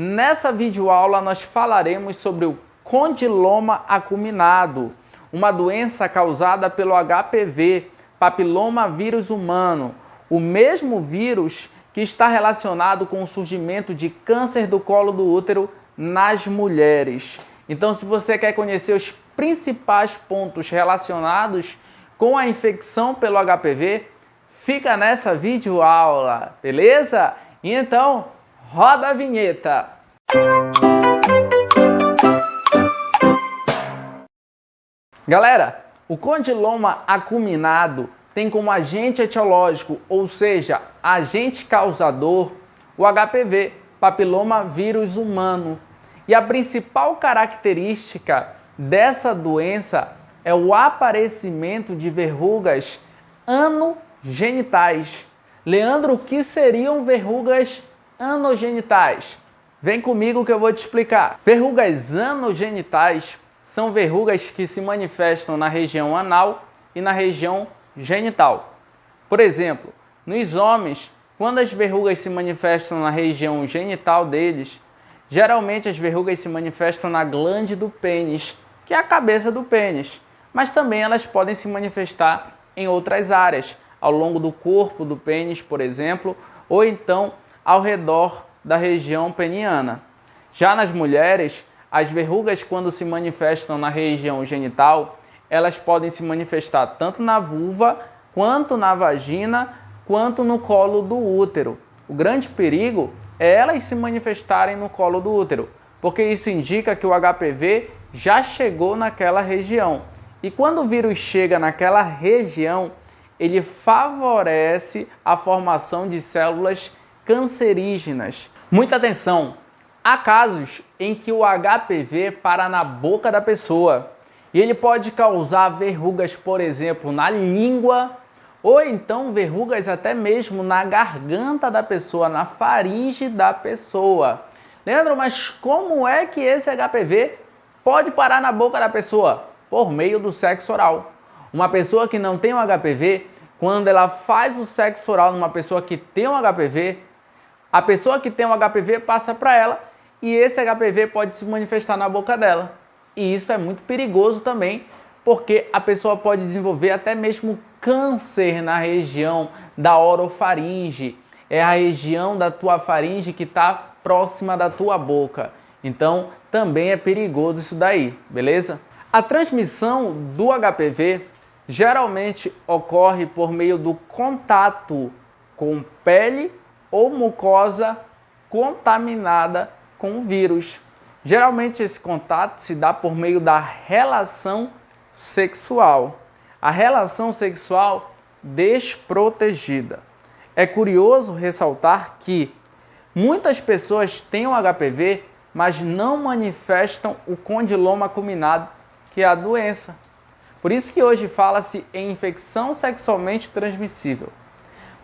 Nessa videoaula nós falaremos sobre o condiloma acuminado, uma doença causada pelo HPV, papiloma vírus humano, o mesmo vírus que está relacionado com o surgimento de câncer do colo do útero nas mulheres. Então, se você quer conhecer os principais pontos relacionados com a infecção pelo HPV, fica nessa videoaula, beleza? E então, roda a vinheta! Galera, o condiloma acuminado tem como agente etiológico, ou seja, agente causador, o HPV, papiloma vírus humano. E a principal característica dessa doença é o aparecimento de verrugas anogenitais. Leandro, o que seriam verrugas anogenitais? Vem comigo que eu vou te explicar. Verrugas anogenitais são verrugas que se manifestam na região anal e na região genital. Por exemplo, nos homens, quando as verrugas se manifestam na região genital deles, geralmente as verrugas se manifestam na glande do pênis, que é a cabeça do pênis, mas também elas podem se manifestar em outras áreas, ao longo do corpo do pênis, por exemplo, ou então ao redor da região peniana. Já nas mulheres, as verrugas, quando se manifestam na região genital, elas podem se manifestar tanto na vulva, quanto na vagina, quanto no colo do útero. O grande perigo é elas se manifestarem no colo do útero, porque isso indica que o HPV já chegou naquela região. E quando o vírus chega naquela região, ele favorece a formação de células cancerígenas. Muita atenção! Há casos em que o HPV para na boca da pessoa e ele pode causar verrugas, por exemplo, na língua ou então verrugas até mesmo na garganta da pessoa, na faringe da pessoa. Leandro, mas como é que esse HPV pode parar na boca da pessoa? Por meio do sexo oral. Uma pessoa que não tem um HPV, quando ela faz o sexo oral numa pessoa que tem um HPV, a pessoa que tem um HPV passa para ela e esse HPV pode se manifestar na boca dela. E isso é muito perigoso também, porque a pessoa pode desenvolver até mesmo câncer na região da orofaringe. É a região da tua faringe que está próxima da tua boca. Então, também é perigoso isso daí, beleza? A transmissão do HPV geralmente ocorre por meio do contato com pele ou mucosa contaminada com o vírus. Geralmente esse contato se dá por meio da relação sexual. A relação sexual desprotegida. É curioso ressaltar que muitas pessoas têm o HPV, mas não manifestam o condiloma acuminado, que é a doença. Por isso que hoje fala-se em infecção sexualmente transmissível.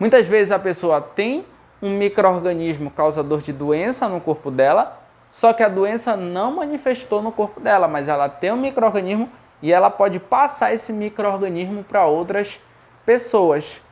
Muitas vezes a pessoa tem um micro-organismo causador de doença no corpo dela, só que a doença não manifestou no corpo dela, mas ela tem um micro-organismo e ela pode passar esse micro-organismo para outras pessoas.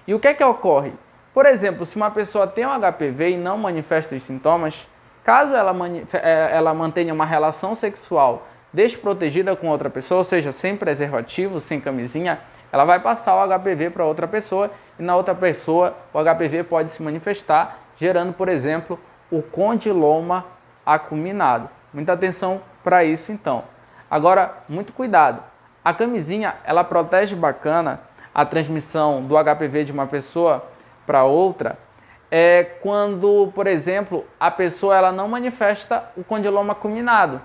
E o que é que ocorre? Por exemplo, se uma pessoa tem um HPV e não manifesta os sintomas, caso ela mantenha uma relação sexual desprotegida com outra pessoa, ou seja, sem preservativo, sem camisinha, ela vai passar o HPV para outra pessoa e na outra pessoa o HPV pode se manifestar, gerando, por exemplo, o condiloma acuminado. Muita atenção para isso, então. Agora, muito cuidado. A camisinha, ela protege bacana a transmissão do HPV de uma pessoa para outra, quando, por exemplo, a pessoa ela não manifesta o condiloma acuminado.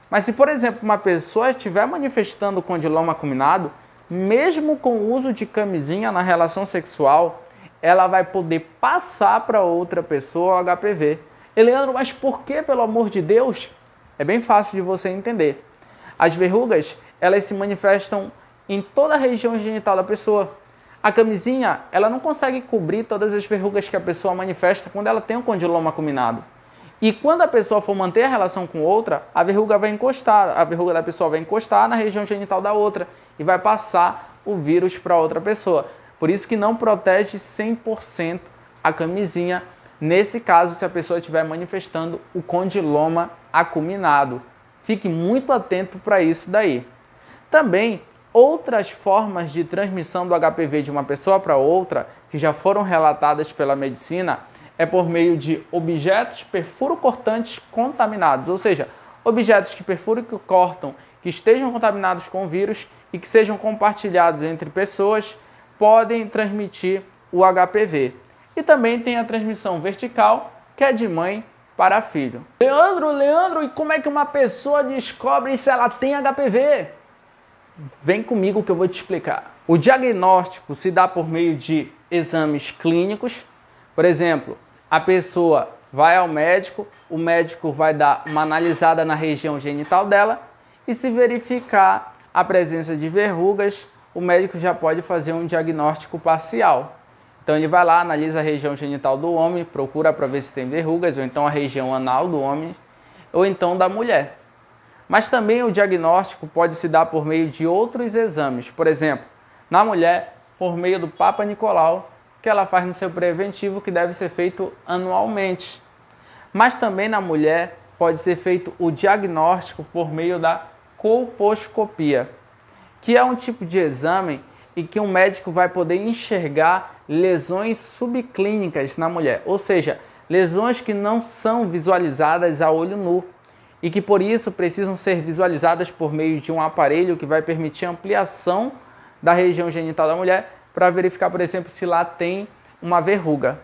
Mas se, por exemplo, uma pessoa estiver manifestando o condiloma acuminado, mesmo com o uso de camisinha na relação sexual, ela vai poder passar para outra pessoa o HPV. E Leandro, mas por que, pelo amor de Deus? É bem fácil de você entender. As verrugas, elas se manifestam em toda a região genital da pessoa. A camisinha, ela não consegue cobrir todas as verrugas que a pessoa manifesta quando ela tem um condiloma acuminado. E quando a pessoa for manter a relação com outra, a verruga da pessoa vai encostar na região genital da outra e vai passar o vírus para outra pessoa. Por isso que não protege 100% a camisinha nesse caso, se a pessoa estiver manifestando o condiloma acuminado. Fique muito atento para isso daí. Também, outras formas de transmissão do HPV de uma pessoa para outra, que já foram relatadas pela medicina, é por meio de objetos perfuro-cortantes contaminados, ou seja, objetos que perfuram e que cortam, que estejam contaminados com o vírus e que sejam compartilhados entre pessoas, podem transmitir o HPV. E também tem a transmissão vertical, que é de mãe para filho. Leandro, e como é que uma pessoa descobre se ela tem HPV? Vem comigo que eu vou te explicar. O diagnóstico se dá por meio de exames clínicos. Por exemplo, a pessoa vai ao médico, o médico vai dar uma analisada na região genital dela e se verificar a presença de verrugas, o médico já pode fazer um diagnóstico parcial. Então ele vai lá, analisa a região genital do homem, procura para ver se tem verrugas, ou então a região anal do homem, ou então da mulher. Mas também o diagnóstico pode se dar por meio de outros exames. Por exemplo, na mulher, por meio do Papa Nicolau, que ela faz no seu preventivo, que deve ser feito anualmente. Mas também na mulher pode ser feito o diagnóstico por meio da colposcopia, que é um tipo de exame em que um médico vai poder enxergar lesões subclínicas na mulher, ou seja, lesões que não são visualizadas a olho nu e que por isso precisam ser visualizadas por meio de um aparelho que vai permitir a ampliação da região genital da mulher para verificar, por exemplo, se lá tem uma verruga.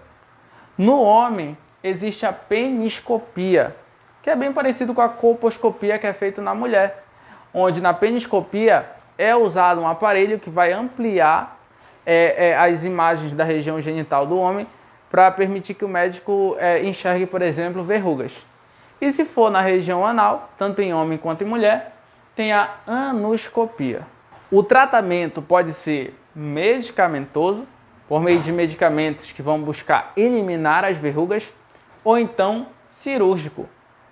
No homem, existe a peniscopia, que é bem parecido com a colposcopia que é feita na mulher, onde na peniscopia é usado um aparelho que vai ampliar as imagens da região genital do homem para permitir que o médico enxergue, por exemplo, verrugas. E se for na região anal, tanto em homem quanto em mulher, tem a anoscopia. O tratamento pode ser medicamentoso, por meio de medicamentos que vão buscar eliminar as verrugas, ou então cirúrgico,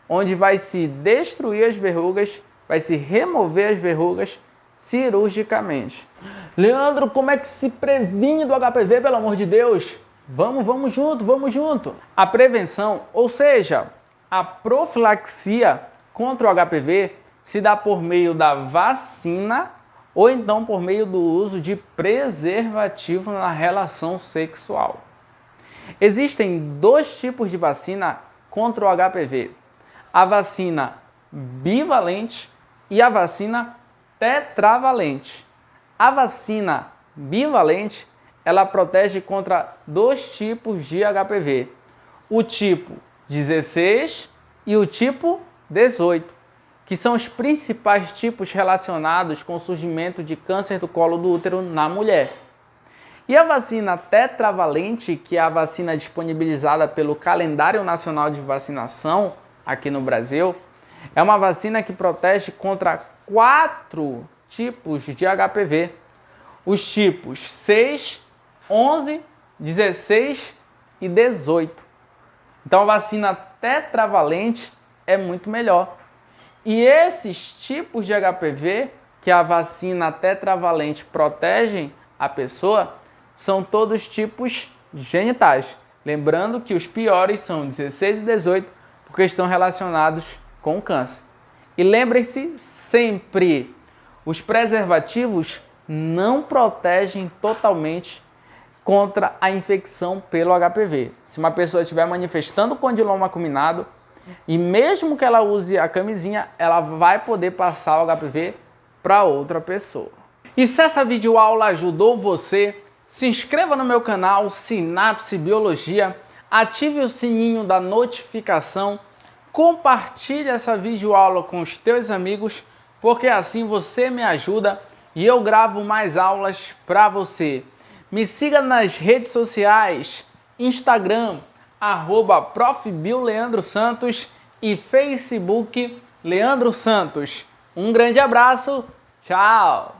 onde vai se destruir as verrugas, vai se remover as verrugas cirurgicamente. Leandro, como é que se previne do HPV, pelo amor de Deus? Vamos junto. A prevenção, ou seja, a profilaxia contra o HPV se dá por meio da vacina ou então por meio do uso de preservativo na relação sexual. Existem dois tipos de vacina contra o HPV. A vacina bivalente e a vacina tetravalente. A vacina bivalente, ela protege contra dois tipos de HPV. O tipo 16 e o tipo 18, que são os principais tipos relacionados com o surgimento de câncer do colo do útero na mulher. E a vacina tetravalente, que é a vacina disponibilizada pelo Calendário Nacional de Vacinação aqui no Brasil, é uma vacina que protege contra 4 tipos de HPV. Os tipos 6, 11, 16 e 18. Então a vacina tetravalente é muito melhor. E esses tipos de HPV que a vacina tetravalente protege a pessoa são todos tipos genitais. Lembrando que os piores são 16 e 18 porque estão relacionados com o câncer. E lembrem-se sempre, os preservativos não protegem totalmente contra a infecção pelo HPV. Se uma pessoa estiver manifestando condiloma acuminado, e mesmo que ela use a camisinha, ela vai poder passar o HPV para outra pessoa. E se essa videoaula ajudou você, se inscreva no meu canal Sinapse Biologia, ative o sininho da notificação, compartilhe essa videoaula com os teus amigos, porque assim você me ajuda e eu gravo mais aulas para você. Me siga nas redes sociais, Instagram, @profbioleandrosantos e Facebook Leandro Santos. Um grande abraço, tchau!